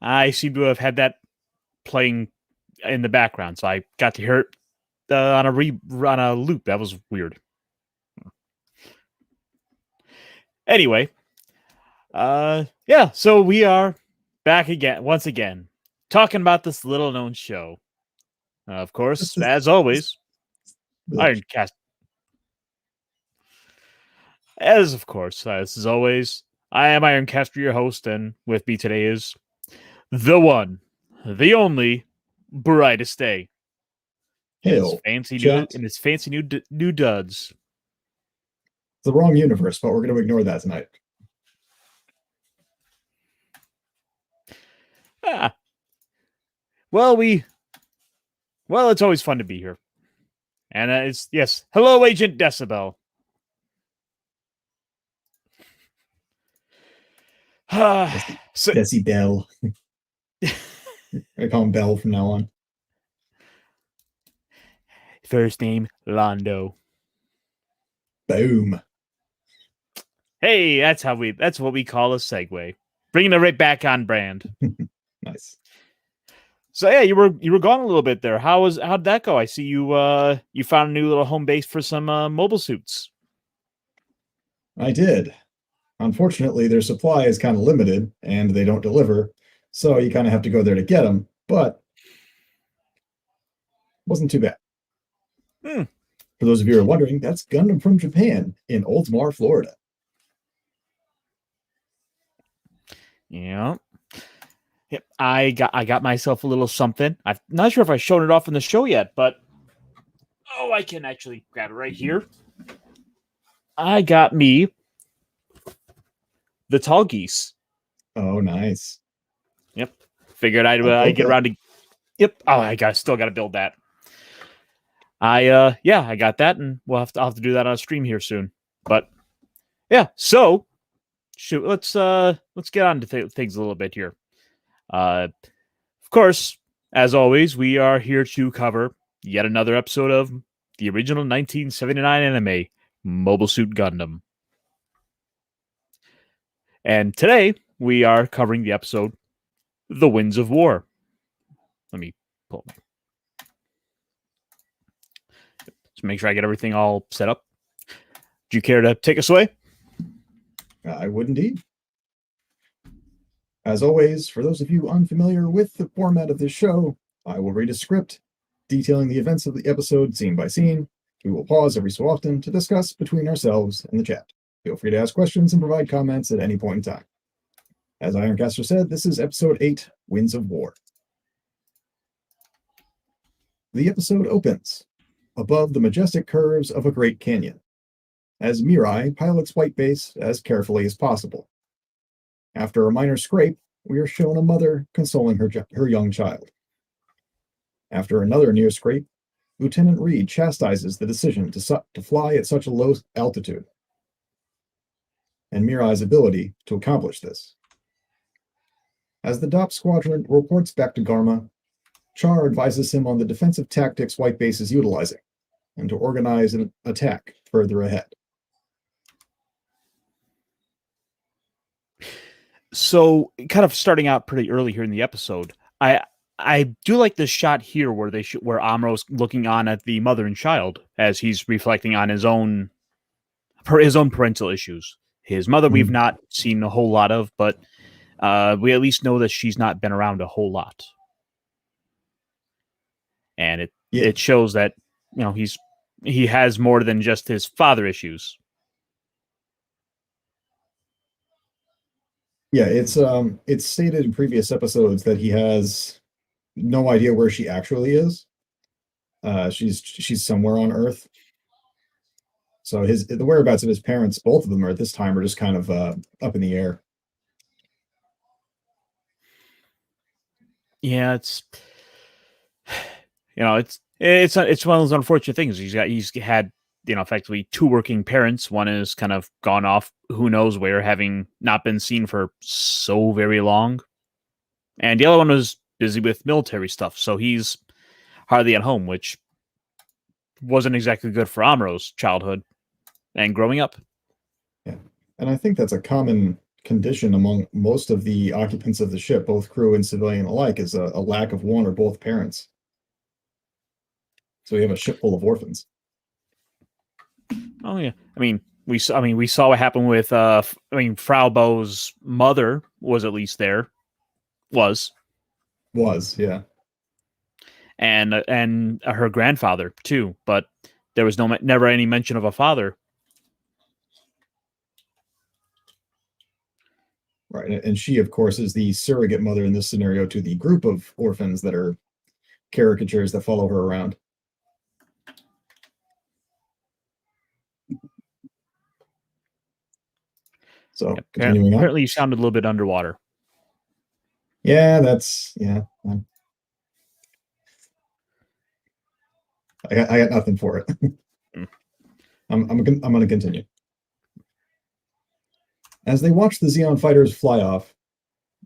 I seem to have had that playing in the background, so I got to hear it on a loop. That was weird. Anyway, yeah, so we are back again, once again, talking about this little known show. Of course, as always, Ironcast. Of course, as always, I am Ironcaster, your host, and with me today is the one, the only, brightest day. Hail, In chat. his fancy new duds. It's the wrong universe, but we're going to ignore that tonight. Ah. Well, it's always fun to be here. And yes, hello, Agent Decibel. Desi Bell. I call him Bell from now on. First name, Londo. Boom. Hey, that's what we call a segue. Bringing it right back on brand. Nice. So yeah, you were gone a little bit there. How'd that go? I see you you found a new little home base for some mobile suits. I did. Unfortunately, their supply is kind of limited and they don't deliver, so you kind of have to go there to get them, but wasn't too bad. For those of you who are wondering, that's Gundam from Japan in Oldsmar, Florida. Yeah. Yep, I got myself a little something. I'm not sure if I've shown it off in the show yet, but I can actually grab it right here. I got me the tall geese. Oh, nice. Yep. Figured I'd get around to. Yep. Oh, still got to build that. I got that, and I'll have to do that on a stream here soon. But yeah, so let's get on to things a little bit here. Of course, as always, we are here to cover yet another episode of the original 1979 anime, Mobile Suit Gundam. And today, we are covering the episode, The Winds of War. Let me pull it. Just make sure I get everything all set up. Do you care to take us away? I would indeed. As always, for those of you unfamiliar with the format of this show, I will read a script detailing the events of the episode scene by scene. We will pause every so often to discuss between ourselves and the chat. Feel free to ask questions and provide comments at any point in time. As Ironcaster said, this is episode 8, Winds of War. The episode opens above the majestic curves of a great canyon, as Mirai pilots White Base as carefully as possible. After a minor scrape, we are shown a mother consoling her young child. After another near scrape, Lieutenant Reed chastises the decision to fly at such a low altitude, and Mirai's ability to accomplish this. As the DOP squadron reports back to Garma, Char advises him on the defensive tactics White Base is utilizing, and to organize an attack further ahead. So, kind of starting out pretty early here in the episode, I do like this shot here where where Amuro's looking on at the mother and child as he's reflecting on his own parental issues. His mother we've not seen a whole lot of, but we at least know that she's not been around a whole lot, and it shows that he has more than just his father issues. Yeah, it's stated in previous episodes that he has no idea where she actually is. She's somewhere on Earth. So the whereabouts of his parents, both of them at this time, are just kind of up in the air. Yeah, it's one of those unfortunate things. He's had effectively two working parents. One is kind of gone off who knows where, having not been seen for so very long, and the other one was busy with military stuff, so he's hardly at home, which wasn't exactly good for Amuro's childhood and growing up. Yeah, and I think that's a common condition among most of the occupants of the ship, both crew and civilian alike, is a lack of one or both parents. So we have a ship full of orphans. Oh yeah, we saw what happened with Frau Bo's mother was at least there, was Yeah. and her grandfather too, but there was never any mention of a father. Right. And she, of course, is the surrogate mother in this scenario to the group of orphans that are caricatures that follow her around. So continuing on. Apparently you sounded a little bit underwater. Yeah, I got nothing for it. I'm going to continue. As they watch the Xeon fighters fly off,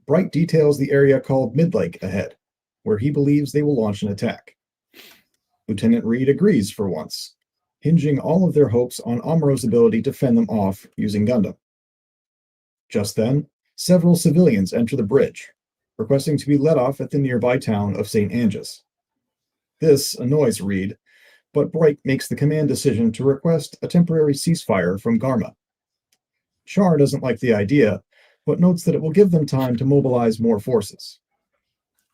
Bright details the area called Midlake ahead, where he believes they will launch an attack. Lieutenant Reed agrees for once, hinging all of their hopes on Amuro's ability to fend them off using Gundam. Just then, several civilians enter the bridge, requesting to be let off at the nearby town of St. Angus. This annoys Reed, but Bright makes the command decision to request a temporary ceasefire from Garma. Char doesn't like the idea, but notes that it will give them time to mobilize more forces.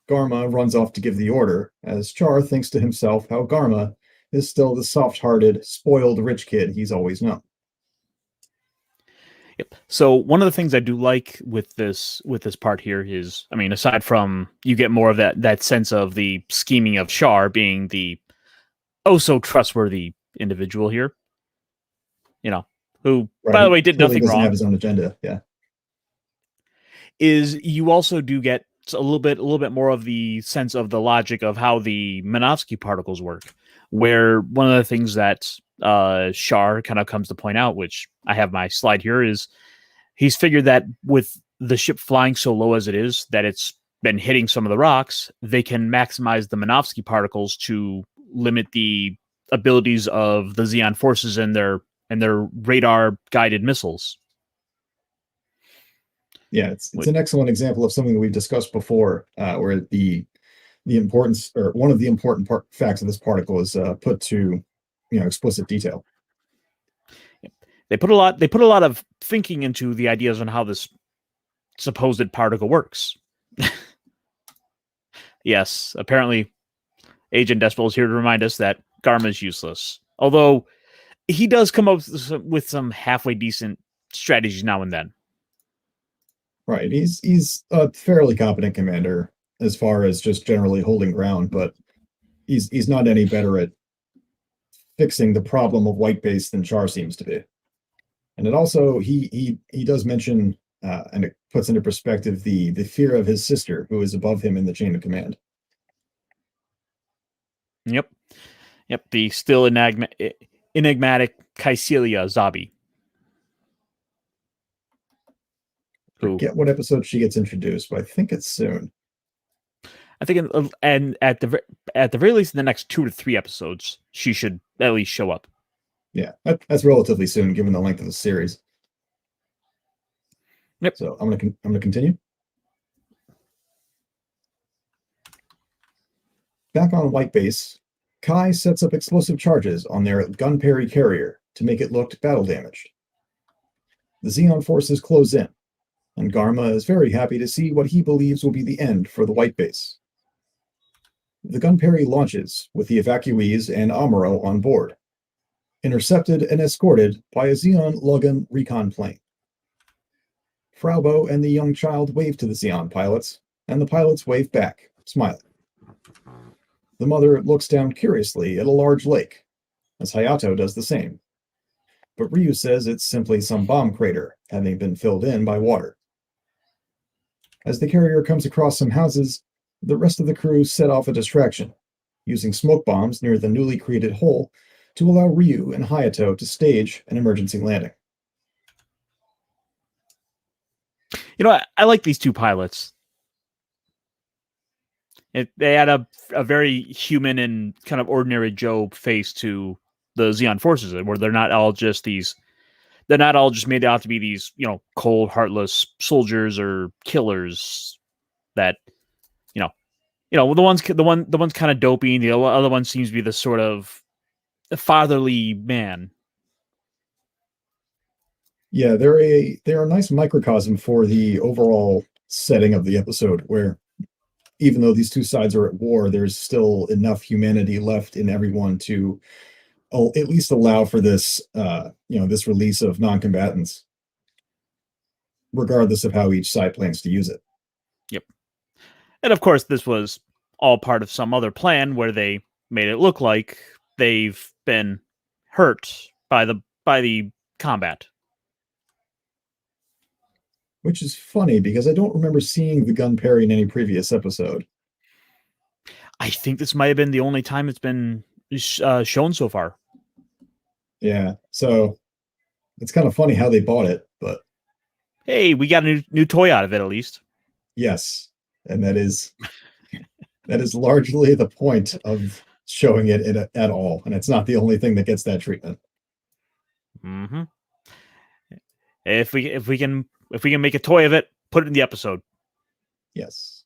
Garma runs off to give the order, as Char thinks to himself how Garma is still the soft-hearted, spoiled rich kid he's always known. Yep. So one of the things I do like with this part here is, aside from you get more of that sense of the scheming of Char being the so trustworthy individual here, who, right, by the way, did nothing doesn't wrong. Have his own agenda, yeah. Is you also do get a little bit more of the sense of the logic of how the Minovsky particles work, where one of the things that Char kind of comes to point out, which I have my slide here, is he's figured that with the ship flying so low as it is, that it's been hitting some of the rocks, they can maximize the Minovsky particles to limit the abilities of the Xeon forces and their radar guided missiles. Yeah, it's an excellent example of something that we've discussed before, where the importance, or one of the important facts of this particle is put to explicit detail. They put a lot of thinking into the ideas on how this supposed particle works. Yes, apparently Agent Despel is here to remind us that Garma is useless. Although he does come up with some halfway decent strategies now and then. Right. He's a fairly competent commander as far as just generally holding ground, but he's not any better at fixing the problem of white base than Char seems to be. And it also he does mention and it puts into perspective the fear of his sister, who is above him in the chain of command. Yep. The still enigmatic Kycelia Zabi. Forget what episode she gets introduced, but I think it's soon. I think, and at the very least, in the next 2 to 3 episodes, she should at least show up. Yeah, that's relatively soon, given the length of the series. Yep. So I'm gonna continue. Back on White Base, Kai sets up explosive charges on their Gunperry carrier to make it look battle damaged. The Xeon forces close in, and Garma is very happy to see what he believes will be the end for the White Base. The Gunperry launches with the evacuees and Amuro on board, intercepted and escorted by a Xeon Logan recon plane. Fraubo and the young child wave to the Xeon pilots, and the pilots wave back, smiling. The mother looks down curiously at a large lake, as Hayato does the same. But Ryu says it's simply some bomb crater, having been filled in by water. As the carrier comes across some houses, the rest of the crew set off a distraction, using smoke bombs near the newly created hole to allow Ryu and Hayato to stage an emergency landing. I like these two pilots. They had a very human and kind of ordinary Joe face to the Xeon forces, where they're not all just these they're not all just made out to be these, cold, heartless soldiers or killers. That, the ones kind of dopey, and the other one seems to be the sort of fatherly man. Yeah, they're a nice microcosm for the overall setting of the episode, where even though these two sides are at war, there's still enough humanity left in everyone to at least allow for this, this release of non-combatants, regardless of how each side plans to use it. Yep. And of course, this was all part of some other plan where they made it look like they've been hurt by the combat. Which is funny because I don't remember seeing the gun parry in any previous episode. I think this might have been the only time it's been shown so far. Yeah, so it's kind of funny how they bought it, but hey, we got a new toy out of it at least. Yes, and that is largely the point of showing it at all, and it's not the only thing that gets that treatment. Mm-hmm. If we can make a toy of it, put it in the episode. Yes.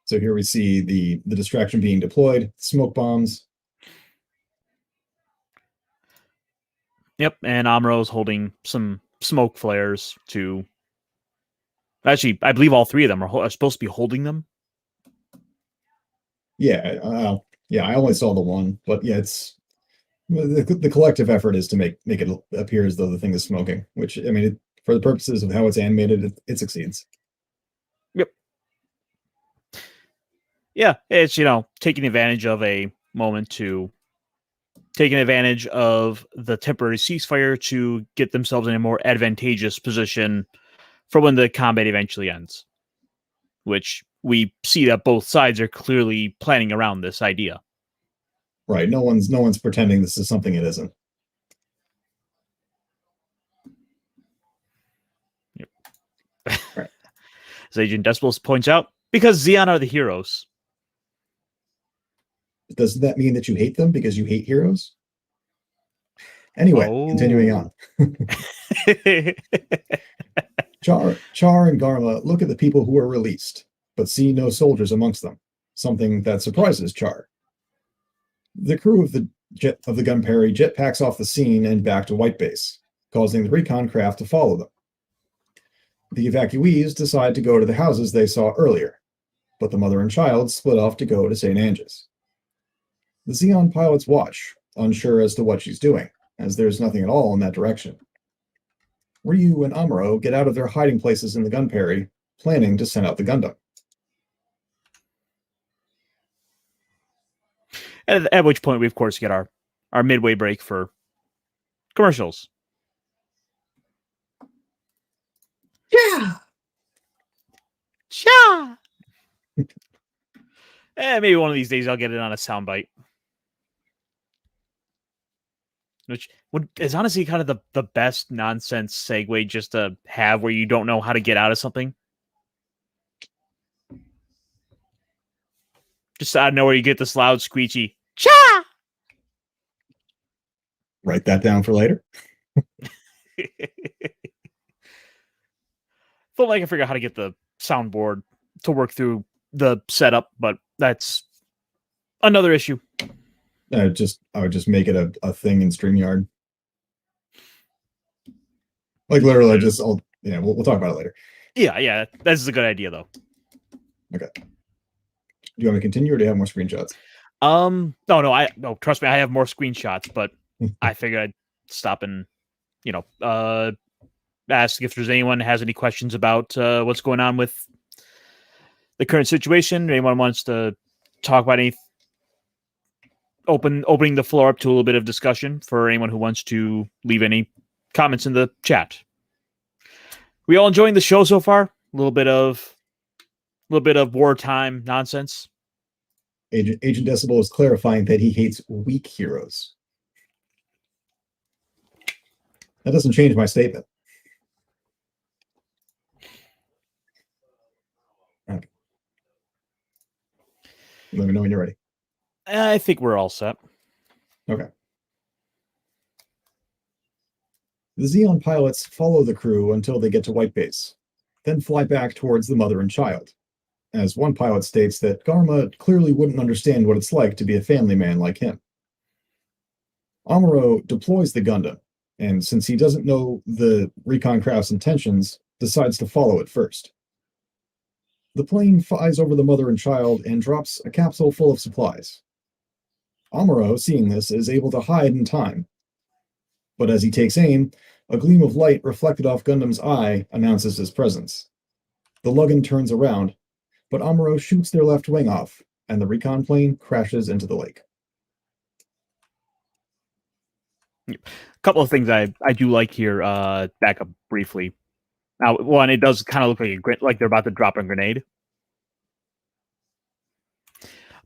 So here we see the distraction being deployed, smoke bombs. Yep, and Amuro's holding some smoke flares to. Actually, I believe all three of them are supposed to be holding them. Yeah, I only saw the one, but yeah, it's the collective effort is to make it appear as though the thing is smoking, which, I mean, for the purposes of how it's animated, it succeeds. Yep. Yeah, it's, taking advantage of a moment to taking advantage of the temporary ceasefire to get themselves in a more advantageous position for when the combat eventually ends, which we see that both sides are clearly planning around this idea. Right. No one's pretending this is something it isn't. Yep. Right. As Agent Decibels points out, because Xeon are the heroes. Does that mean that you hate them because you hate heroes? Anyway, Continuing on. Char and Garma look at the people who are released, but see no soldiers amongst them, something that surprises Char. The crew of the Gunperry jetpacks off the scene and back to White Base, causing the recon craft to follow them. The evacuees decide to go to the houses they saw earlier, but the mother and child split off to go to St. Ange's. The Xeon pilots watch, unsure as to what she's doing, as there's nothing at all in that direction. Ryu and Amuro get out of their hiding places in the Gunperry, planning to send out the Gundam. At which point we, of course, get our midway break for commercials. Yeah! Yeah! Maybe one of these days I'll get it on a soundbite. Which is honestly kind of the best nonsense segue just to have where you don't know how to get out of something. Just out of nowhere, you get this loud, screechy, cha! Write that down for later. Felt like I figured out how to get the soundboard to work through the setup, but that's another issue. I would just make it a thing in StreamYard. Like literally, we'll talk about it later. Yeah, this is a good idea though. Okay. Do you want me to continue, or do you have more screenshots? No, trust me, I have more screenshots, but I figured I'd stop and, ask if there's anyone that has any questions about what's going on with the current situation. Anyone wants to talk about any opening the floor up to a little bit of discussion for anyone who wants to leave any comments in the chat. We all enjoying the show so far? A little bit of wartime nonsense. Agent Decibel is clarifying that he hates weak heroes. That doesn't change my statement. Okay. Let me know when you're ready. I think we're all set. Okay. The Xeon pilots follow the crew until they get to White Base, then fly back towards the mother and child, as one pilot states that Garma clearly wouldn't understand what it's like to be a family man like him. Amuro deploys the Gundam, and since he doesn't know the recon craft's intentions, decides to follow it first. The plane flies over the mother and child and drops a capsule full of supplies. Amuro, seeing this, is able to hide in time. But as he takes aim, a gleam of light reflected off Gundam's eye announces his presence. The Lugan turns around, but Amuro shoots their left wing off, and the recon plane crashes into the lake. A couple of things I do like here. Back up briefly. Now, one, it does kind of look like they're about to drop a grenade.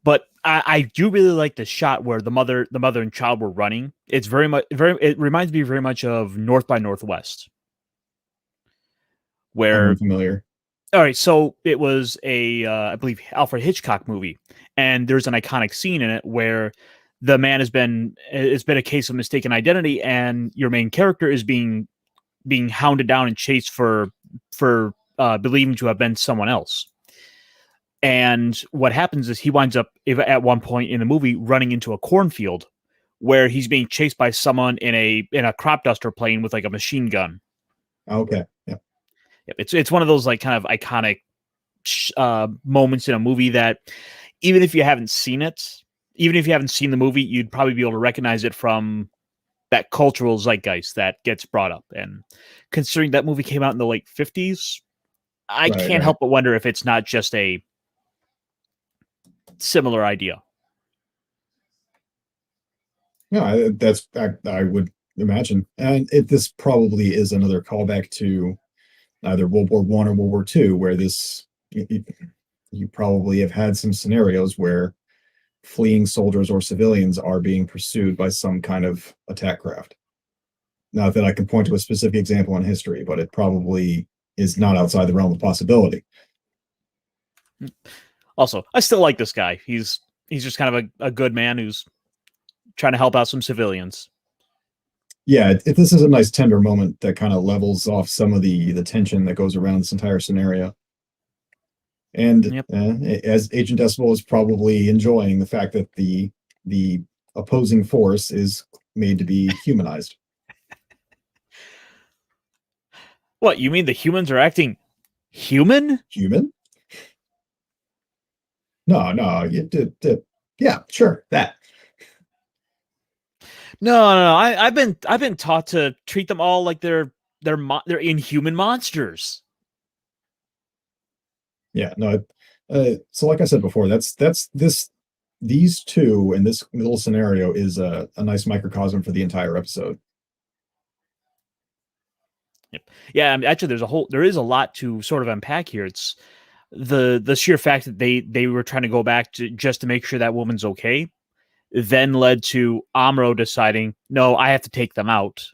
But I do really like the shot where the mother and child were running. It's it reminds me very much of North by Northwest. Where I'm familiar. All right, so it was I believe Alfred Hitchcock movie, and there's an iconic scene in it where the man it's been a case of mistaken identity, and your main character is being hounded down and chased for believing to have been someone else. And what happens is he winds up at one point in the movie running into a cornfield where he's being chased by someone in a crop duster plane with like a machine gun. Okay. Yeah. It's one of those like kind of iconic moments in a movie that even if you haven't seen the movie, you'd probably be able to recognize it from that cultural zeitgeist that gets brought up. And considering that movie came out in the late 50s, I can't help but wonder if it's not just a similar idea. Yeah, I would imagine. And this probably is another callback to either World War I or World War II, where you probably have had some scenarios where fleeing soldiers or civilians are being pursued by some kind of attack craft. Not that I can point to a specific example in history, but it probably is not outside the realm of possibility. Also, I still like this guy. He's just kind of a good man who's trying to help out some civilians. Yeah, this is a nice tender moment that kind of levels off some of the tension that goes around this entire scenario. And as Agent Decibel is probably enjoying the fact that the opposing force is made to be humanized. What, you mean the humans are acting human? Human? No, you did. Yeah, sure, that. No. I've been taught to treat them all like they're inhuman monsters. Yeah, no. So like I said before, these two in this little scenario is a nice microcosm for the entire episode. Yep. Yeah, I mean, actually, there is a lot to sort of unpack here. It's the sheer fact that they were trying to go back to just to make sure that woman's okay, then led to Amuro deciding, no, I have to take them out.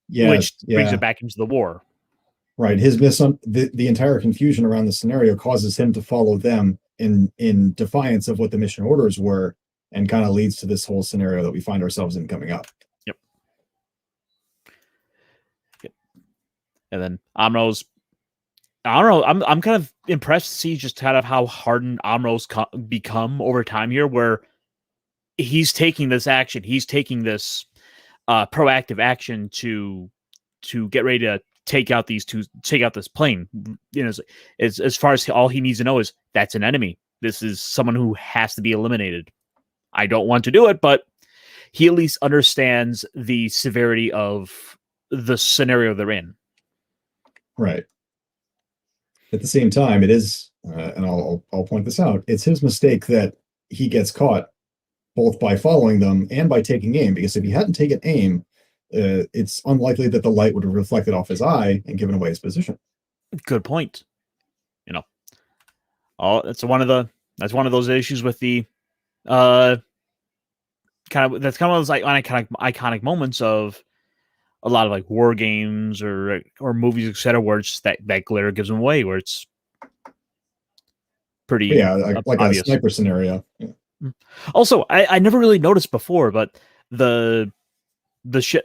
Yeah, which brings it back into the war. Right. The entire confusion around the scenario causes him to follow them in defiance of what the mission orders were, and kind of leads to this whole scenario that we find ourselves in coming up. Yep. And then Amuro's, I don't know, I'm kind of impressed to see just kind of how hardened Amuro's become over time here, where he's taking this action, he's taking this proactive action to get ready to take out this plane. You know, as far as all he needs to know is that's an enemy. This is someone who has to be eliminated. I don't want to do it, but he at least understands the severity of the scenario they're in. Right. At the same time, it is, and I'll point this out, it's his mistake that he gets caught both by following them and by taking aim, because if he hadn't taken aim, it's unlikely that the light would have reflected off his eye and given away his position. Good point. You know, that's one of those issues with the kind of one of those like iconic moments of a lot of like war games or movies, etc., where it's that glare gives them away, where it's pretty like obvious. A sniper scenario. Yeah. Also, I never really noticed before, but the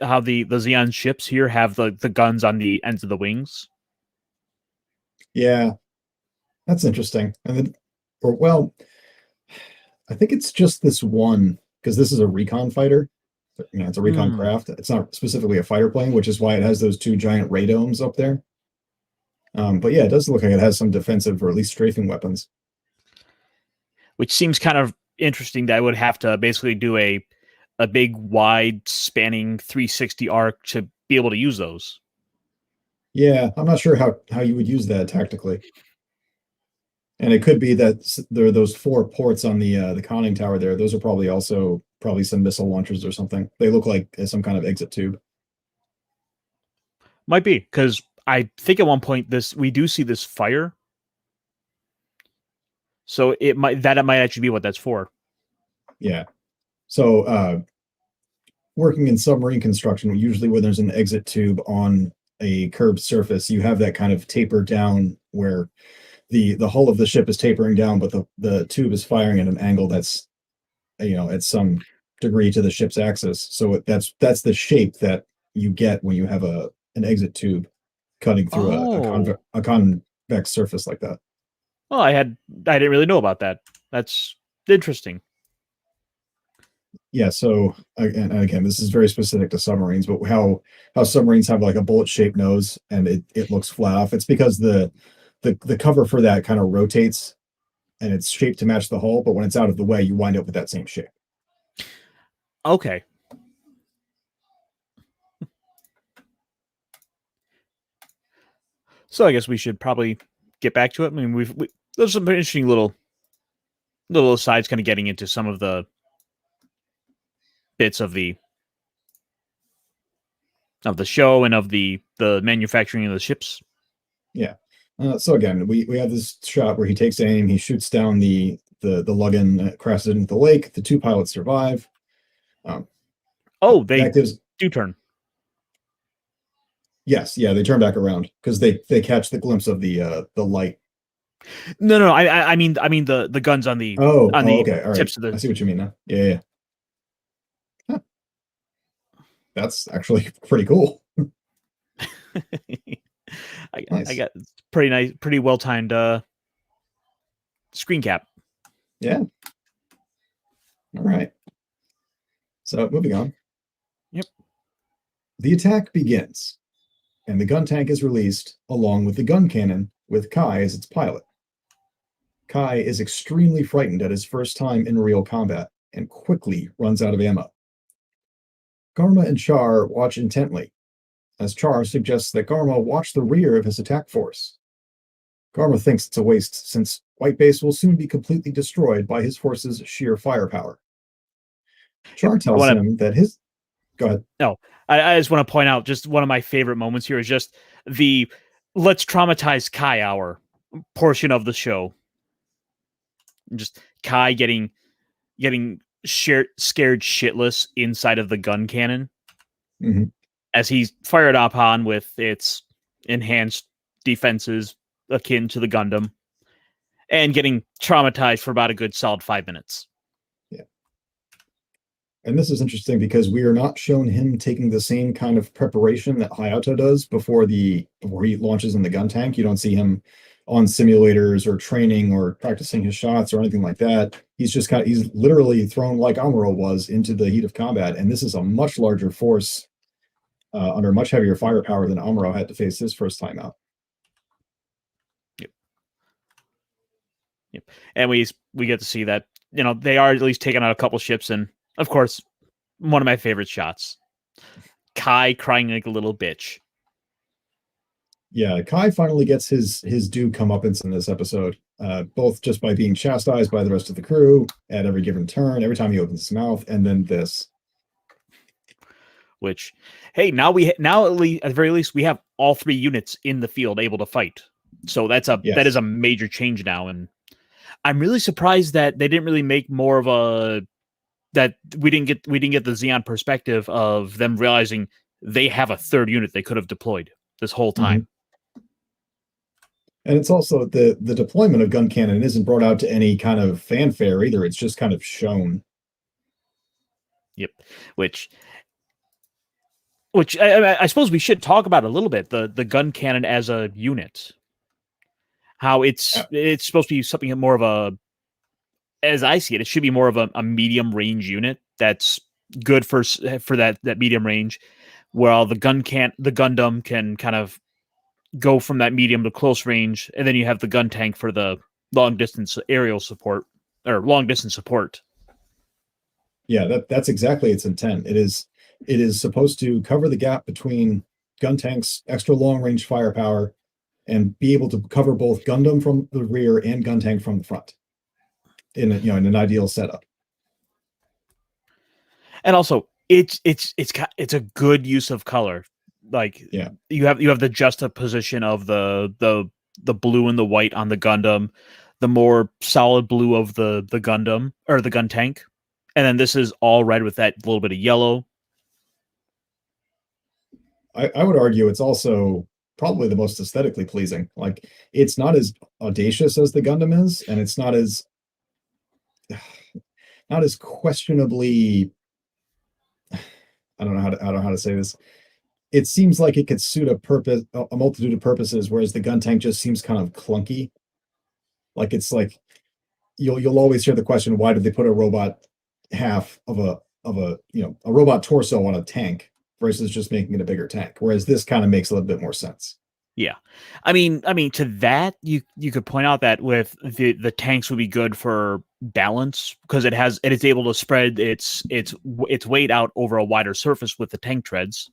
how the Xeon ships here have the guns on the ends of the wings. Yeah, that's interesting. And then, or well, I think it's just this one because this is a recon fighter. You know, it's a recon craft. It's not specifically a fighter plane, which is why it has those two giant radomes up there. But yeah, it does look like it has some defensive or at least strafing weapons. Which seems kind of interesting that I would have to basically do a big, wide, spanning 360 arc to be able to use those. Yeah, I'm not sure how you would use that tactically. And it could be that there are those 4 ports on the conning tower there. Those are probably some missile launchers or something. They look like some kind of exit tube. Might be, because I think at one point we do see this fire. So it might actually be what that's for. Yeah. So working in submarine construction, usually when there's an exit tube on a curved surface, you have that kind of taper down where the hull of the ship is tapering down, but the tube is firing at an angle that's at some degree to the ship's axis. So that's the shape that you get when you have an exit tube cutting through a convex surface like that. Well, I didn't really know about that. That's interesting. Yeah, so again, this is very specific to submarines, but how submarines have like a bullet shaped nose and it looks flat off. It's because the cover for that kind of rotates and it's shaped to match the hull, but when it's out of the way, you wind up with that same shape. Okay. So I guess we should probably get back to it. I mean, there's some interesting little asides kind of getting into some of the bits of the show and of the manufacturing of the ships. Yeah. So again, we have this shot where he takes aim, he shoots down the Luggan, crashes into the lake. The 2 pilots survive. They do turn. Yes, yeah, they turn back around because they catch the glimpse of the light. No, I mean the guns on the okay, all right. tips of the. I see what you mean now. Yeah. Huh. That's actually pretty cool. I got pretty nice, pretty well timed screen cap. Yeah. All right. So moving on. Yep. The attack begins, and the gun tank is released along with the gun cannon, with Kai as its pilot. Kai is extremely frightened at his first time in real combat and quickly runs out of ammo. Garma and Char watch intently, as Char suggests that Garma watch the rear of his attack force. Garma thinks it's a waste since White Base will soon be completely destroyed by his force's sheer firepower. Char tells him that his... Go ahead. No, I just want to point out just one of my favorite moments here is just the let's traumatize Kai hour portion of the show. Just Kai getting scared shitless inside of the gun cannon as he's fired upon with its enhanced defenses akin to the Gundam and getting traumatized for about a good solid 5 minutes. Yeah. And this is interesting because we are not shown him taking the same kind of preparation that Hayato does before he launches in the gun tank. You don't see him on simulators or training or practicing his shots or anything like that. He's literally thrown like Amuro was into the heat of combat. And this is a much larger force under much heavier firepower than Amuro had to face his first time out. Yep. And we get to see that, they are at least taking out a couple ships. And of course, one of my favorite shots, Kai crying like a little bitch. Yeah, Kai finally gets his due comeuppance in this episode, both just by being chastised by the rest of the crew at every given turn, every time he opens his mouth, and then this. Which, hey, now at the very least we have all 3 units in the field able to fight. So that is a major change now, and I'm really surprised that they didn't really make more of that we didn't get the Xeon perspective of them realizing they have a 3rd unit they could have deployed this whole time. And it's also the deployment of gun cannon isn't brought out to any kind of fanfare either. It's just kind of shown. Yep. Which Which I suppose we should talk about a little bit, the gun cannon as a unit. How it's supposed to be something more of a, as I see it, it should be more of a medium range unit that's good for that medium range, while the Gundam can kind of go from that medium to close range, and then you have the gun tank for the long distance aerial support or long distance support. Yeah, that's exactly its intent. It is supposed to cover the gap between gun tanks, extra long range firepower, and be able to cover both Gundam from the rear and gun tank from the front in an ideal setup. And also, it's a good use of color. Like, yeah, you have the juxtaposition of the blue and the white on the Gundam, the more solid blue of the Gundam or the gun tank, and then this is all red with that little bit of yellow. I would argue it's also probably the most aesthetically pleasing. Like, it's not as audacious as the Gundam is, and it's not as questionably. I don't know how to say this. It seems like it could suit a multitude of purposes, whereas the gun tank just seems kind of clunky. Like, it's like you'll always hear the question, why did they put a robot half of a robot torso on a tank versus just making it a bigger tank? Whereas this kind of makes a little bit more sense. Yeah, I mean, to that you could point out that with the tanks would be good for balance because it is able to spread its weight out over a wider surface with the tank treads,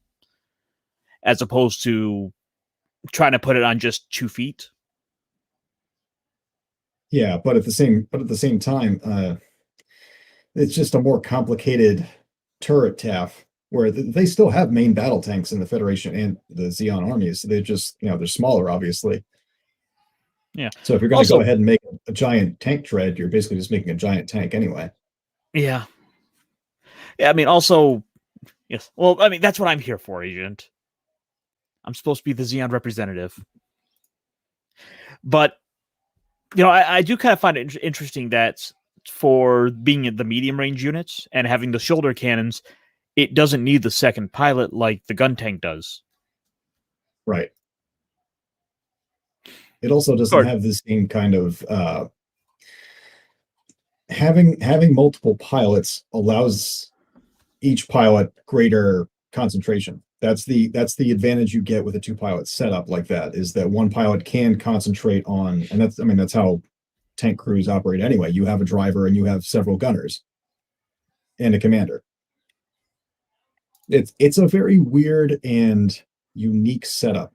as opposed to trying to put it on just 2 feet. Yeah, but at the same time, it's just a more complicated turret TAF where they still have main battle tanks in the Federation and the Xeon armies. They're just, they're smaller, obviously. Yeah. So if you're going to go ahead and make a giant tank tread, you're basically just making a giant tank anyway. Yeah. Yeah, I mean, also, yes. Well, I mean, that's what I'm here for, Agent. I'm supposed to be the Xeon representative. But, I do kind of find it interesting that for being in the medium range units and having the shoulder cannons, it doesn't need the second pilot like the gun tank does. Right. It also doesn't have the same kind of having multiple pilots allows each pilot greater concentration. That's the advantage you get with a 2-pilot setup like that, is that one pilot can concentrate on, and that's how tank crews operate anyway. You have a driver and you have several gunners and a commander. It's a very weird and unique setup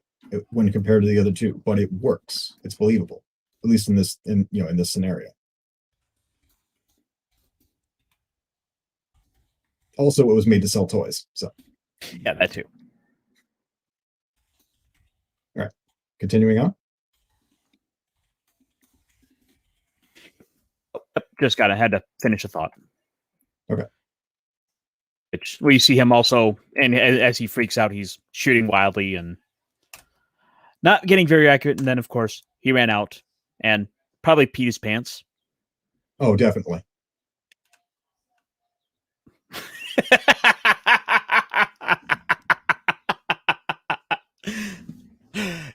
when compared to the other two, but it works. It's believable, at least in this scenario. Also, it was made to sell toys, so yeah, that too. All right, continuing on. Just had to finish a thought. Okay. We see him also, and as he freaks out, he's shooting wildly and not getting very accurate. And then, of course, he ran out and probably peed his pants. Oh, definitely.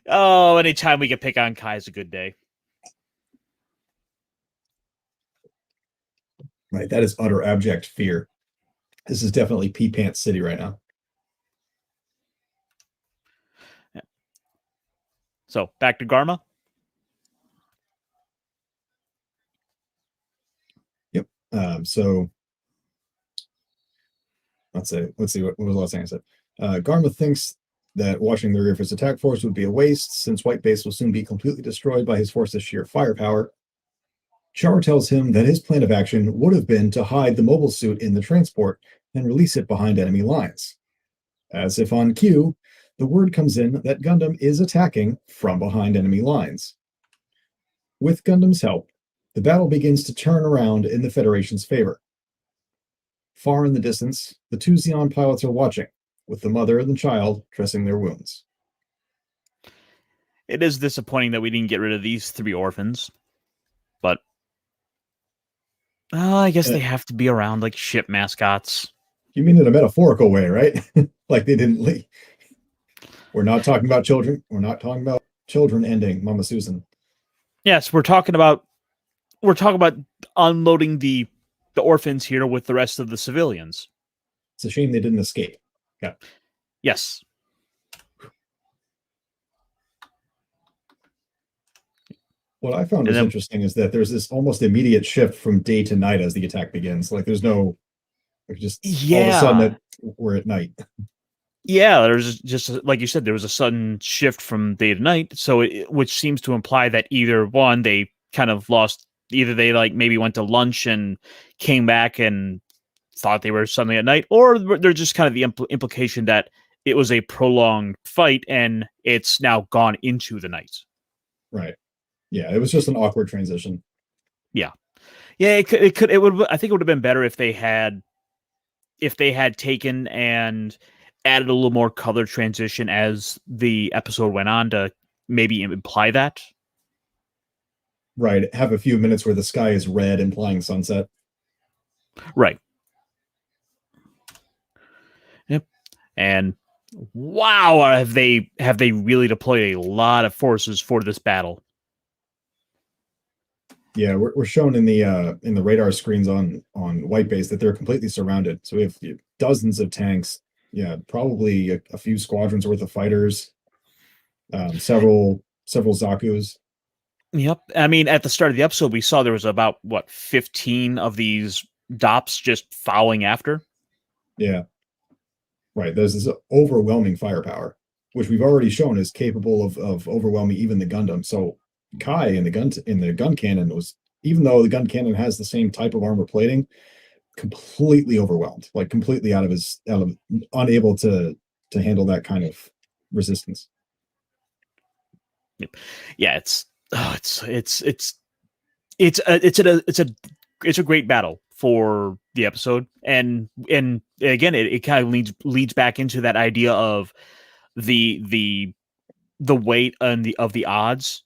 Oh, anytime we can pick on Kai is a good day. Right, that is utter abject fear. This is definitely pee pants city right now. Yeah. So back to Garma. Yep. So let's see. What was the last thing I said? Garma thinks that watching the rear of his attack force would be a waste, since White Base will soon be completely destroyed by his force's sheer firepower. Char tells him that his plan of action would have been to hide the mobile suit in the transport and release it behind enemy lines. As if on cue, the word comes in that Gundam is attacking from behind enemy lines. With Gundam's help, the battle begins to turn around in the Federation's favor. Far in the distance, the 2 Xeon pilots are watching, with the mother and the child dressing their wounds. It is disappointing that we didn't get rid of these 3 orphans, but I guess they have to be around like ship mascots. You mean in a metaphorical way, right? Like they didn't leave. We're not talking about children. We're not talking about children ending, Mama Susan. Yes, we're talking about unloading the orphans here with the rest of the civilians. It's a shame they didn't escape. Yeah. Yes. What I found was interesting is that there's this almost immediate shift from day to night as the attack begins. Like there's no, like just all of a sudden that we're at night. Yeah, there's just like you said, there was a sudden shift from day to night. So, which seems to imply that either one, they kind of lost. Either they like maybe went to lunch and came back and thought they were suddenly at night, or they're just kind of the implication that it was a prolonged fight and it's now gone into the night. Right. Yeah, it was just an awkward transition. Yeah. Yeah, it would. I think it would have been better if they had taken and added a little more color transition as the episode went on to maybe imply that. Right. Have a few minutes where the sky is red, implying sunset. Right. Yep. And wow, have they really deployed a lot of forces for this battle? Yeah, we're shown in the radar screens on White Base that they're completely surrounded. So we have dozens of tanks. Yeah, probably a few squadrons worth of fighters, several Zaku's. Yep. I mean, at the start of the episode, we saw there was about 15 of these DOPs just following after. Yeah. Right. There's this overwhelming firepower, which we've already shown is capable of overwhelming even the Gundam. So Kai in the gun cannon was, even though the gun cannon has the same type of armor plating, completely overwhelmed, like completely out of his element, unable to handle that kind of resistance. Yeah, it's a great battle for the episode, and again, it kind of leads back into that idea of the weight and of the odds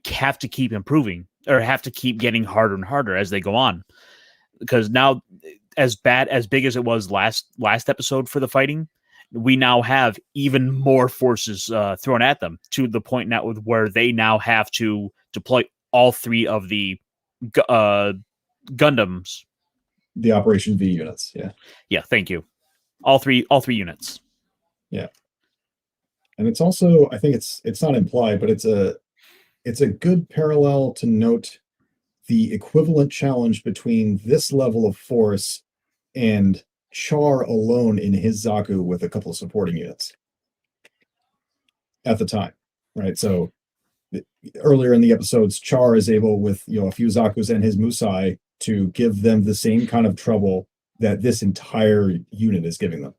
have to keep improving or have to keep getting harder and harder as they go on, because now, as big as it was last episode for the fighting, we now have even more forces thrown at them, to the point now where they now have to deploy all three of the Gundams. The Operation V units. Yeah. Yeah. Thank you. All three units. Yeah. And it's also, I think it's not implied, but it's a good parallel to note the equivalent challenge between this level of force and Char alone in his Zaku with a couple of supporting units at the time, right? So earlier in the episodes, Char is able with a few Zakus and his Musai to give them the same kind of trouble that this entire unit is giving them.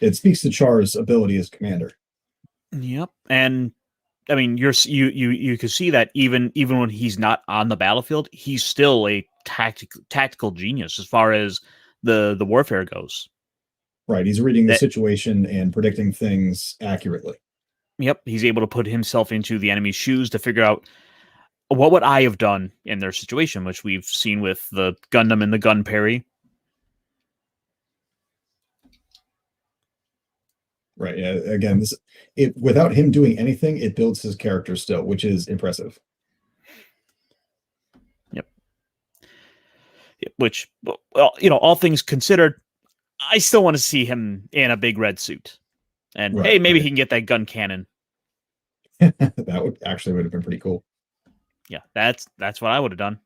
It speaks to Char's ability as commander. Yep, and I mean, you can see that even when he's not on the battlefield, he's still a tactical genius as far as the warfare goes. Right, he's reading the situation and predicting things accurately. Yep, he's able to put himself into the enemy's shoes to figure out what would I have done in their situation, which we've seen with the Gundam and the gun parry. Right. Yeah. Again, without him doing anything, it builds his character still, which is impressive. Yep. Which, well, all things considered, I still want to see him in a big red suit, and hey, maybe he can get that gun cannon. That would have been pretty cool. Yeah, that's what I would have done.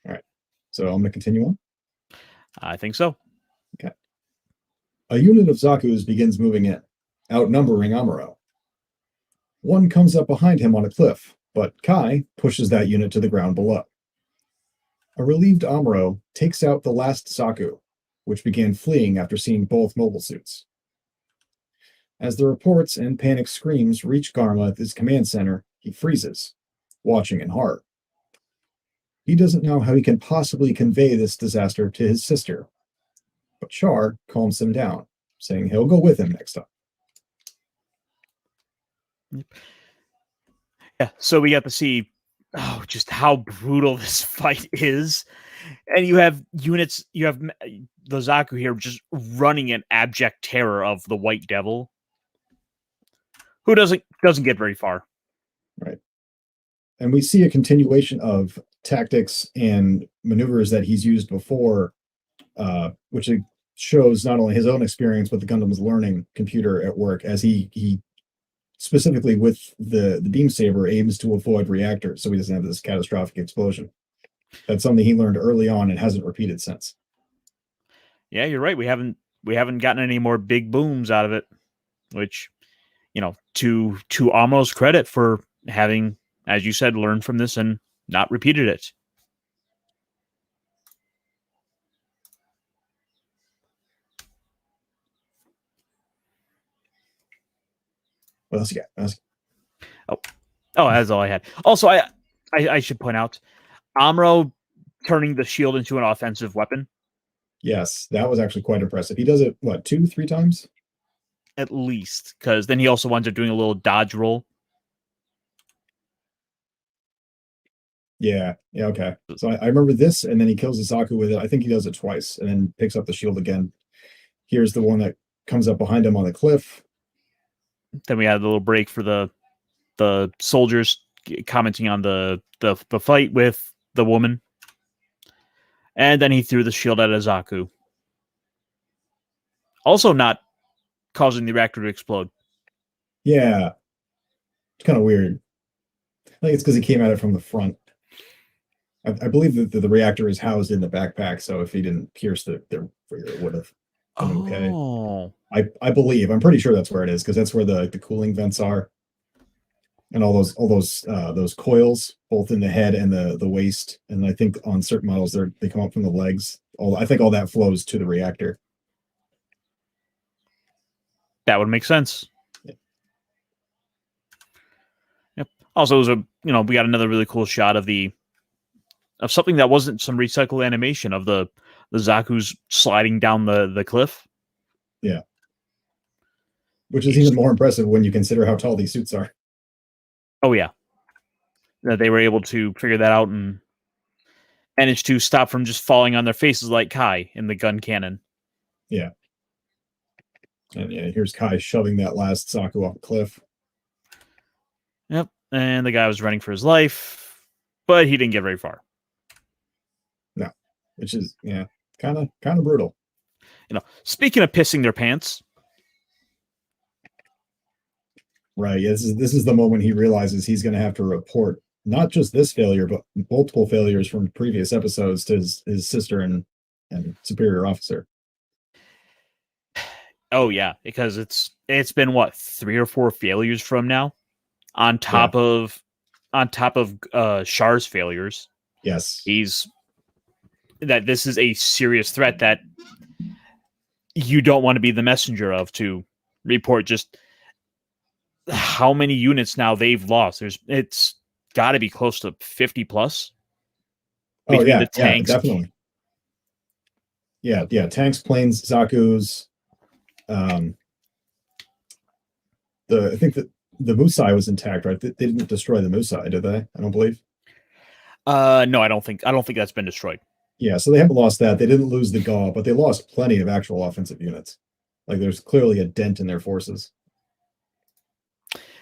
All right. So I'm going to continue on. I think so. Okay. A unit of Zaku's begins moving in, outnumbering Amuro. One comes up behind him on a cliff, but Kai pushes that unit to the ground below. A relieved Amuro takes out the last Zaku, which began fleeing after seeing both mobile suits. As the reports and panic screams reach Garma at his command center, he freezes, watching in horror. He doesn't know how he can possibly convey this disaster to his sister, but Char calms him down, saying he'll go with him next time. Yeah, so we got to see just how brutal this fight is. And you have units, the Zaku here just running in abject terror of the White Devil, who doesn't get very far. Right. And we see a continuation of tactics and maneuvers that he's used before, which shows not only his own experience, but the Gundam's learning computer at work, as he specifically with the beam saber aims to avoid reactors so he doesn't have this catastrophic explosion. That's something he learned early on and hasn't repeated since. Yeah, you're right. We haven't gotten any more big booms out of it, which, to Amo's credit for having, as you said, learned from this and not repeated it. What else you got? Oh, that's all I had. Also, I should point out, Amuro turning the shield into an offensive weapon. Yes, that was actually quite impressive. He does it, what, 2-3 times? At least, because then he also winds up doing a little dodge roll. Yeah, okay. So I remember this, and then he kills the Zaku with it. I think he does it twice, and then picks up the shield again. Here's the one that comes up behind him on the cliff. Then we had a little break for the soldiers commenting on the fight with the woman. And then he threw the shield at a Zaku. Also not causing the reactor to explode. Yeah. It's kind of weird. I think it's because he came at it from the front. I believe that the reactor is housed in the backpack, so if he didn't pierce the rear, it would have been okay. I believe. I'm pretty sure that's where it is, because that's where the cooling vents are. And all those coils, both in the head and the waist, and I think on certain models they come up from the legs. I think all that flows to the reactor. That would make sense. Yeah. Yep. Also, it was we got another really cool shot of something that wasn't some recycled animation of the Zaku's sliding down the cliff. Yeah. Which is even more impressive when you consider how tall these suits are. Oh, yeah. That they were able to figure that out and manage to stop from just falling on their faces like Kai in the gun cannon. Yeah. And yeah, here's Kai shoving that last Zaku off a cliff. Yep. And the guy was running for his life, but he didn't get very far. No. Which is, kind of brutal. Speaking of pissing their pants. Right. This is the moment he realizes he's going to have to report not just this failure, but multiple failures from previous episodes to his sister and superior officer. Oh yeah, because it's been what, 3 or 4 failures from now, on top of Char's failures. Yes. This is a serious threat that you don't want to be the messenger of, to report just how many units now they've lost. It's got to be close to 50 plus. Oh yeah, the tanks. Yeah, definitely. Yeah, tanks, planes, Zaku's. I think that the Musai was intact, right? They didn't destroy the Musai, did they? I don't believe. No, I don't think that's been destroyed. Yeah, so they haven't lost that. They didn't lose the Gaw, but they lost plenty of actual offensive units. Like, there's clearly a dent in their forces.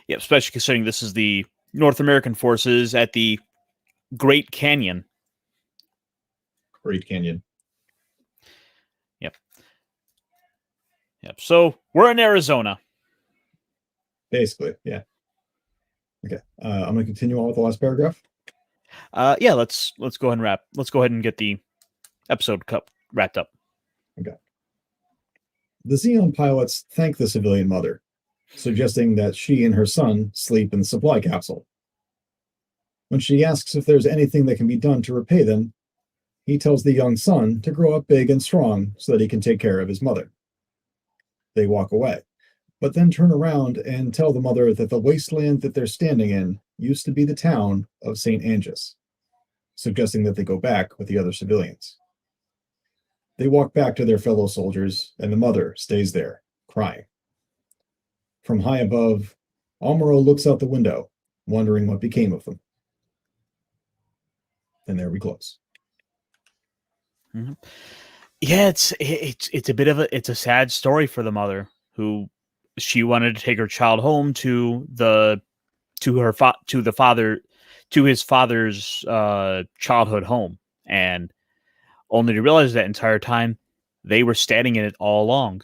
Yeah, especially considering this is the North American forces at the Great Canyon. Great Canyon. Yep. So we're in Arizona. Basically, yeah. Okay, I'm going to continue on with the last paragraph. Yeah, let's go ahead and Let's go ahead and get the episode wrapped up. Okay. The Xeon pilots thank the civilian mother, suggesting that she and her son sleep in the supply capsule. When she asks if there's anything that can be done to repay them, he tells the young son to grow up big and strong so that he can take care of his mother. They walk away, but then turn around and tell the mother that the wasteland that they're standing in used to be the town of St. Angus, suggesting that they go back with the other civilians. They walk back to their fellow soldiers, and the mother stays there, crying. From high above, Amuro looks out the window, wondering what became of them. And there we close. Mm-hmm. Yeah, it's a bit of a sad story for the mother who she wanted to take her child home to the father to his father's childhood home, and only to realize that entire time they were standing in it all along.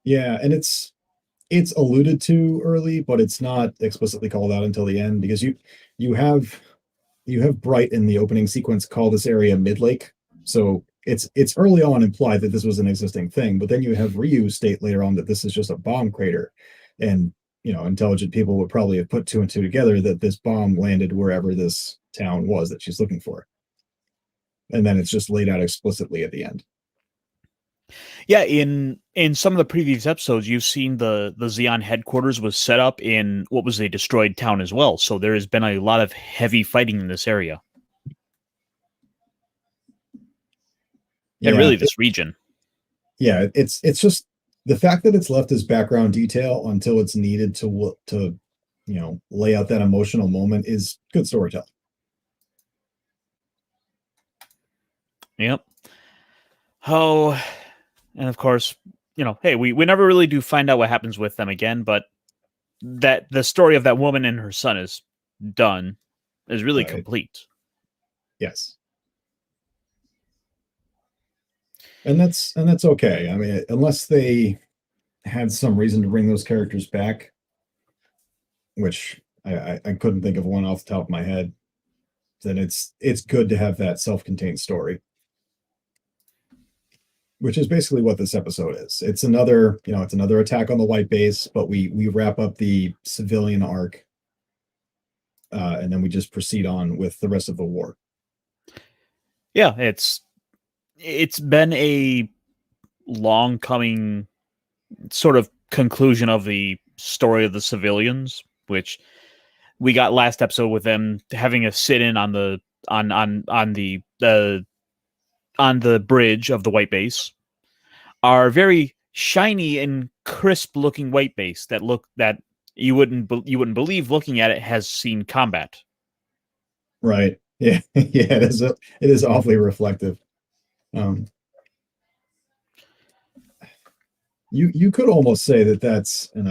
Yeah, and it's alluded to early, but it's not explicitly called out until the end because you have you have Bright in the opening sequence call this area Midlake. So it's early on implied that this was an existing thing, but then you have Ryu state later on that this is just a bomb crater. And intelligent people would probably have put two and two together that this bomb landed wherever this town was that she's looking for. And then it's just laid out explicitly at the end. Yeah, in some of the previous episodes, you've seen the Xeon headquarters was set up in what was a destroyed town as well. So there has been a lot of heavy fighting in this area, and Yeah, really this region. yeah, it's just the fact that it's left as background detail until it's needed to lay out that emotional moment is good storytelling. Yep. Oh, and of course, hey, we never really do find out what happens with them again, but that the story of that woman and her son is done, is really Right. complete. Yes. And that's okay. I mean, unless they had some reason to bring those characters back, which I couldn't think of one off the top of my head, then it's good to have that self-contained story, which is basically what this episode is. It's another attack on the white base, but we wrap up the civilian arc, and then we just proceed on with the rest of the war. Yeah, it's been a long coming sort of conclusion of the story of the civilians, which we got last episode with them having a sit in on the on the bridge of the white base. Our very shiny and crisp looking white base that you wouldn't believe looking at it has seen combat. Right. Yeah. Yeah. It is awfully reflective. Um, you could almost say that that's, and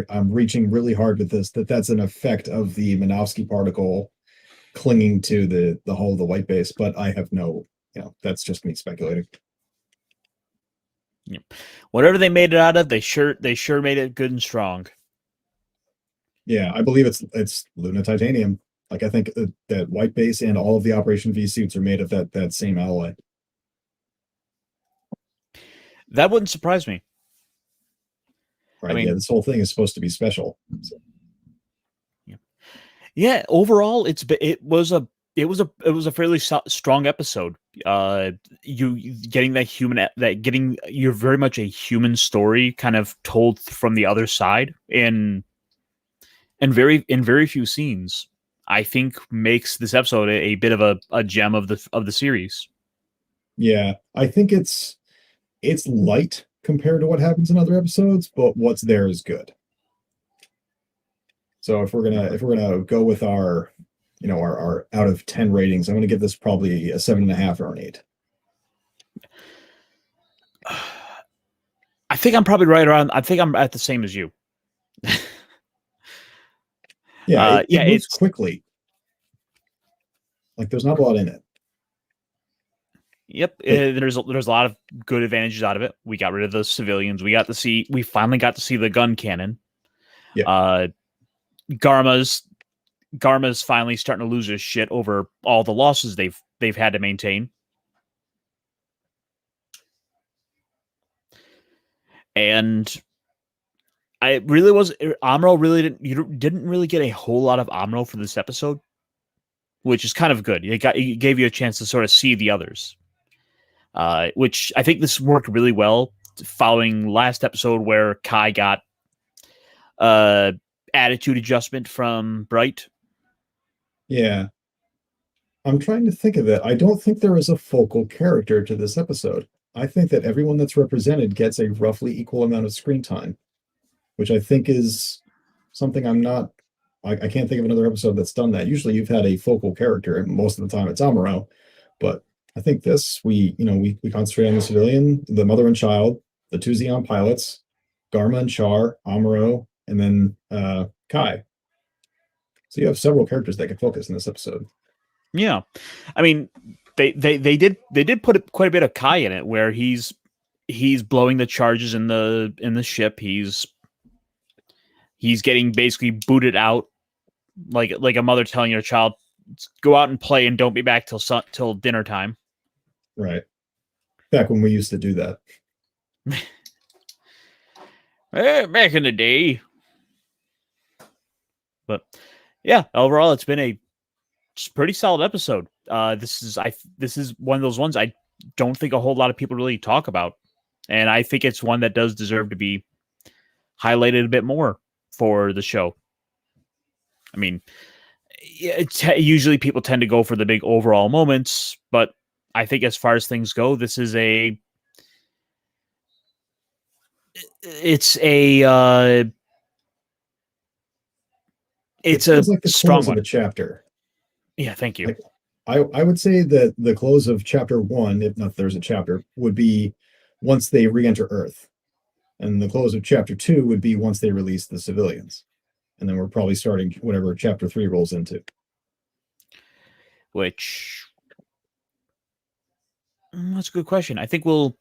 I'm reaching really hard with this, that's an effect of the Minovsky particle clinging to the hull of the white base, but I have that's just me speculating. Yep. Whatever they made it out of, they sure made it good and strong. Yeah, I believe it's Luna titanium. Like I think that white base and all of the Operation V suits are made of that same alloy. That wouldn't surprise me. Right. I mean, Yeah, this whole thing is supposed to be special. So. yeah. Overall, it was a fairly strong episode. You getting getting you're very much a human story, kind of told from the other side, in very few scenes. I think makes this episode a bit of a gem of the series. Yeah, I think it's light compared to what happens in other episodes, but what's there is good. So if we're gonna go with our out of 10 ratings, I'm gonna give this probably a 7.5 or an 8. I think I'm probably right around. I think I'm at the same as you. Yeah, it moves it's quickly. Like there's not a lot in it. Yep, there's a lot of good advantages out of it. We got rid of the civilians. We finally got to see the gun cannon. Yeah. Garma's finally starting to lose his shit over all the losses they've had to maintain. And I really was Amuro didn't really get a whole lot of Amuro for this episode, which is kind of good. It gave you a chance to sort of see the others. Which I think this worked really well following last episode where Kai got attitude adjustment from Bright. Yeah. I'm trying to think of it. I don't think there is a focal character to this episode. I think that everyone that's represented gets a roughly equal amount of screen time, which I think is something I can't think of another episode that's done that. Usually you've had a focal character, and most of the time it's Amuro, but I think we concentrate on the civilian, the mother and child, the two Xeon pilots, Garma and Char, Amuro, and then Kai. So you have several characters that can focus in this episode. Yeah, I mean, they did put quite a bit of Kai in it, where he's blowing the charges in the ship. He's getting basically booted out, like a mother telling her child, "Go out and play and don't be back till dinner time." Right. Back when we used to do that. Back in the day. But yeah, overall, it's been a pretty solid episode. This is one of those ones I don't think a whole lot of people really talk about, and I think it's one that does deserve to be highlighted a bit more for the show. I mean, usually people tend to go for the big overall moments, but I think as far as things go, this is it's a like the strong close one. of a chapter. Yeah, thank you. Like, I would say that the close of chapter 1, if not there's a chapter, would be once they re-enter Earth. And the close of chapter 2 would be once they release the civilians. And then we're probably starting whatever chapter 3 rolls into. Which that's a good question. I think we're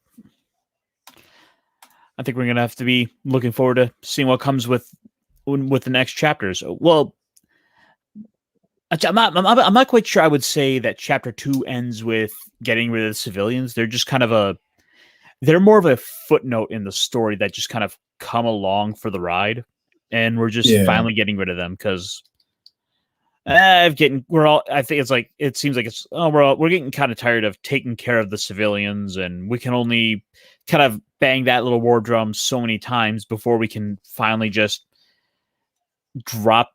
going to have to be looking forward to seeing what comes with the next chapters. Well, I'm not quite sure I would say that chapter 2 ends with getting rid of the civilians. They're just kind of they're more of a footnote in the story that just kind of come along for the ride. And we're just finally getting rid of them because I think it's like, it seems like we're getting kind of tired of taking care of the civilians, and we can only kind of bang that little war drum so many times before we can finally just drop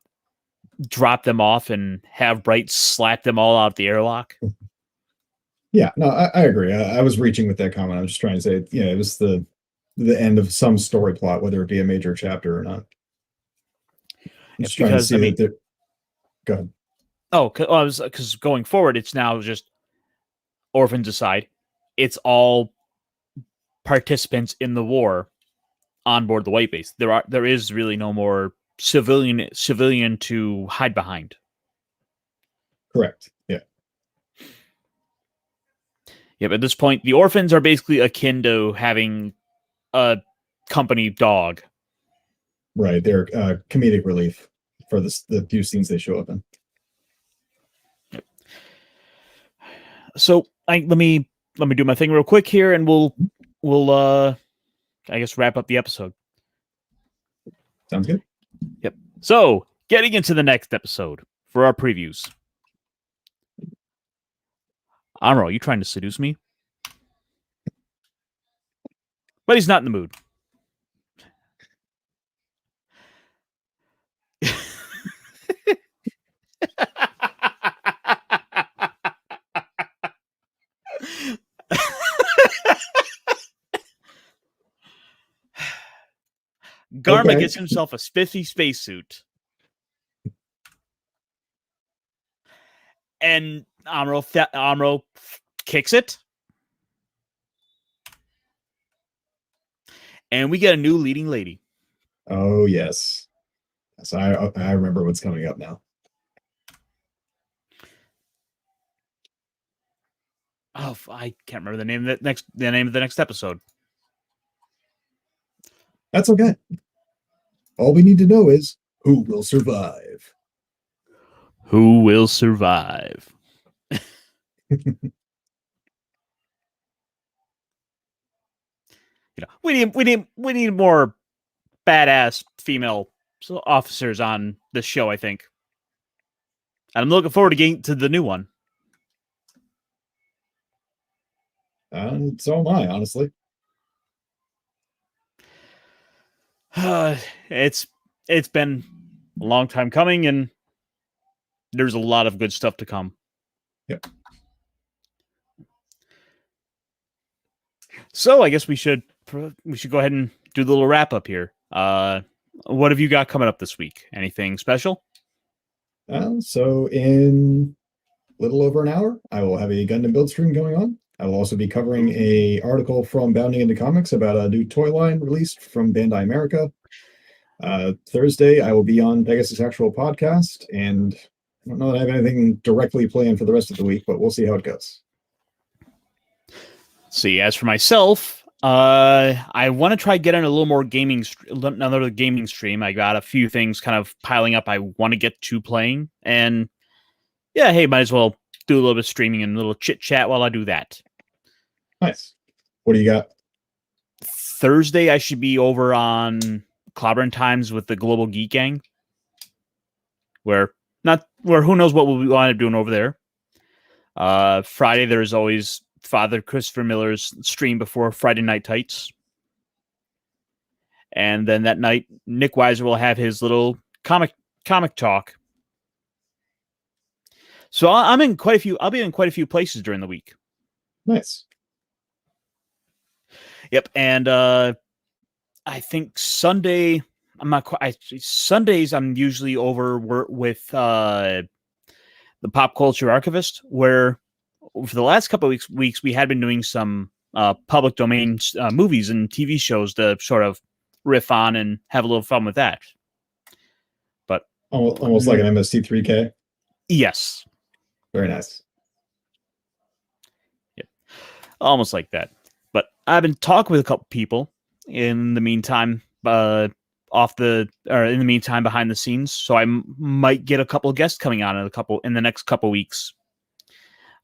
them off and have Bright slap them all out the airlock. Yeah, no, I agree. I was reaching with that comment. I'm just trying to say, it was the end of some story plot, whether it be a major chapter or not. I'm just trying to see that. Go ahead. Oh, because going forward, it's now just orphans aside, it's all participants in the war on board the White Base. There is really no more civilian to hide behind. Correct. Yeah. Yeah, but at this point, the orphans are basically akin to having a company dog. Right. They're comedic relief for the few scenes they show up in. Yep. So let me do my thing real quick here, and we'll I guess wrap up the episode. Sounds good. Yep. So getting into the next episode for our previews. Amro, are you trying to seduce me? But he's not in the mood. Garma gets himself a spiffy spacesuit. And Amro kicks it. And we get a new leading lady. Oh, yes. So I remember what's coming up now. Oh, I can't remember the name of the next episode. That's okay. All we need to know is who will survive. Who will survive? We need more badass female officers on this show, I think. And I'm looking forward to getting to the new one. So am I, honestly. It's been a long time coming, and there's a lot of good stuff to come. Yep. So I guess we should go ahead and do the little wrap up here. What have you got coming up this week? Anything special? So in little over an hour, I will have a Gundam build stream going on. I will also be covering a article from Bounding into Comics about a new toy line released from Bandai America. Thursday, I will be on Pegasus Actual Podcast, and I don't know that I have anything directly planned for the rest of the week, but we'll see how it goes. See, as for myself, I want to try getting a little more another gaming stream. I got a few things kind of piling up I want to get to playing, and yeah, hey, might as well do a little bit of streaming and a little chit chat while I do that. Nice. What do you got? Thursday, I should be over on Clobbering Times with the Global Geek Gang, where who knows what we'll wind up doing over there. Friday, there's always Father Christopher Miller's stream before Friday Night Tights. And then that night, Nick Weiser will have his little comic talk. So I'll be in quite a few places during the week. Nice. Yep, and I think Sunday, Sundays I'm usually over with the Pop Culture Archivist, where for the last couple of weeks we had been doing some public domain movies and TV shows to sort of riff on and have a little fun with that. But almost like an MST3K. Yes. Very nice. Yep. Almost like that. But I've been talking with a couple people in the meantime, behind the scenes. So I might get a couple of guests coming on in the next couple weeks.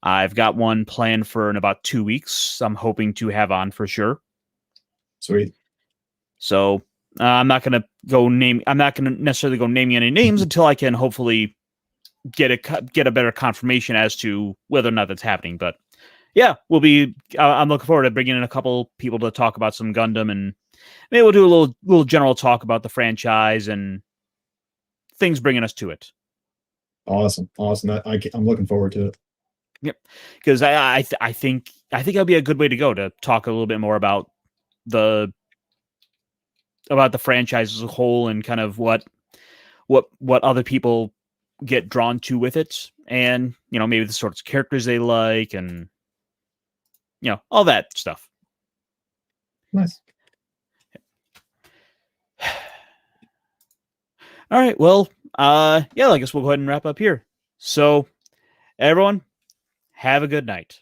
I've got one planned for in about 2 weeks. I'm hoping to have on for sure. Sweet. So I'm not going to necessarily go naming any names until I can hopefully get a better confirmation as to whether or not that's happening. But yeah, I'm looking forward to bringing in a couple people to talk about some Gundam, and maybe we'll do a little general talk about the franchise and things bringing us to it. Awesome. I'm looking forward to it. Yep, because I think that'd be a good way to go, to talk a little bit more about the franchise as a whole and kind of what other people get drawn to with it, and maybe the sorts of characters they like, and all that stuff. Nice. All right, well, I guess we'll go ahead and wrap up here. So everyone, have a good night.